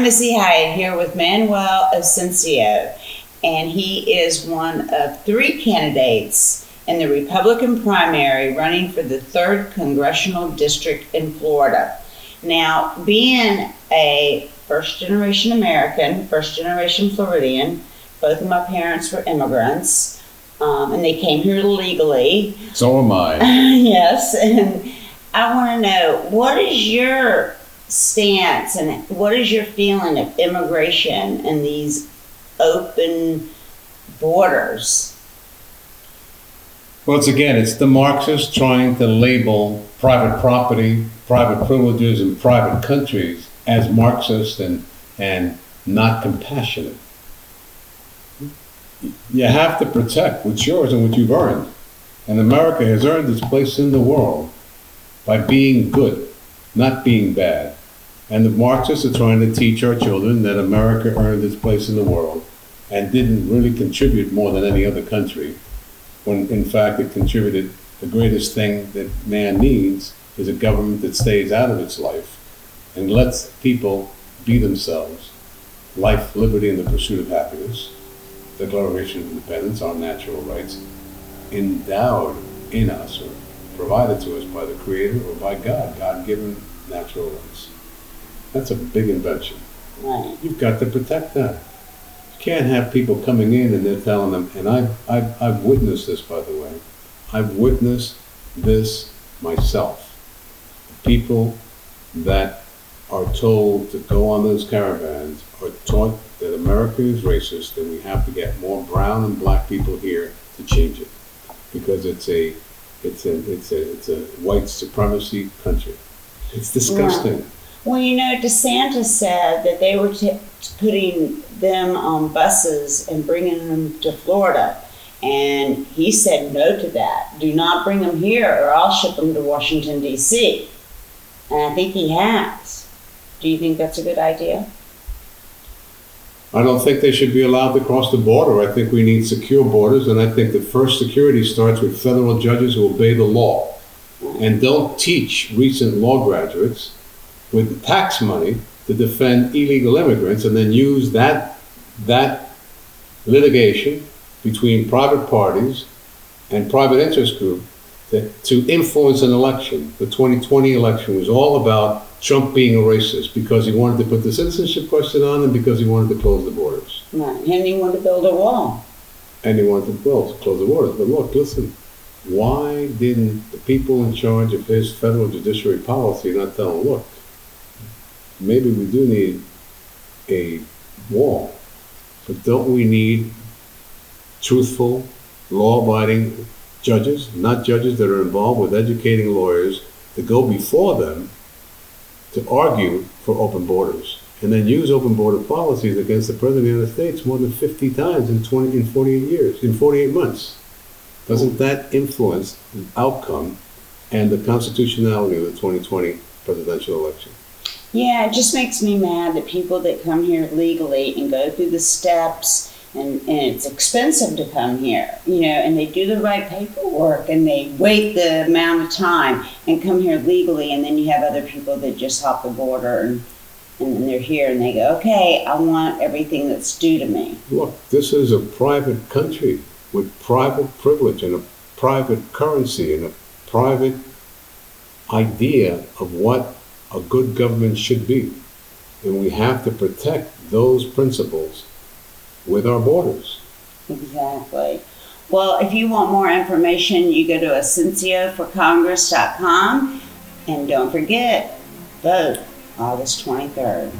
Missy Hyatt here with Manuel Asensio, and he is one of 3 candidates in the Republican primary running for the 3rd Congressional District in Florida. Now, being a first-generation American, first-generation Floridian, both of my parents were immigrants, and they came here legally. So am I. Yes, and I want to know, what is your stance and what is your feeling of immigration and these open borders? Well, it's the Marxists trying to label private property, private privileges, and private countries as Marxist and not compassionate. You have to protect what's yours and what you've earned. And America has earned its place in the world by being good, not being bad. And the Marxists are trying to teach our children that America earned its place in the world and didn't really contribute more than any other country, when in fact it contributed. The greatest thing that man needs is a government that stays out of its life and lets people be themselves. Life, liberty, and the pursuit of happiness, the Declaration of Independence, our natural rights, endowed in us or provided to us by the Creator or by God, God-given natural rights. That's a big invention. Right. You've got to protect that. You can't have people coming in and they're telling them, and I've witnessed this, by the way. I've witnessed this myself. People that are told to go on those caravans are taught that America is racist and we have to get more brown and black people here to change it, because it's a white supremacy country. It's disgusting. Yeah. Well, DeSantis said that they were putting them on buses and bringing them to Florida. And he said no to that. Do not bring them here or I'll ship them to Washington, D.C. And I think he has. Do you think that's a good idea? I don't think they should be allowed to cross the border. I think we need secure borders, and I think the first security starts with federal judges who obey the law and don't teach recent law graduates with tax money to defend illegal immigrants and then use that litigation between private parties and private interest groups to influence an election. The 2020 election was all about Trump being a racist because he wanted to put the citizenship question on and because he wanted to close the borders. Right, and he wanted to build a wall. And he wanted to close the borders. But look, listen, why didn't the people in charge of his federal judiciary policy not tell him, look, maybe we do need a wall, but don't we need truthful, law-abiding judges, not judges that are involved with educating lawyers to go before them to argue for open borders and then use open border policies against the President of the United States more than 50 times in 48 months. Doesn't that influence the outcome and the constitutionality of the 2020 presidential election? Yeah, it just makes me mad that people that come here legally and go through the steps, and it's expensive to come here, and they do the right paperwork and they wait the amount of time and come here legally, and then you have other people that just hop the border and then they're here and they go, okay, I want everything that's due to me. Look, this is a private country with private privilege and a private currency and a private idea of what a good government should be. And we have to protect those principles with our borders. Exactly. Well, if you want more information, you go to asensioforcongress.com, and don't forget, vote August 23rd.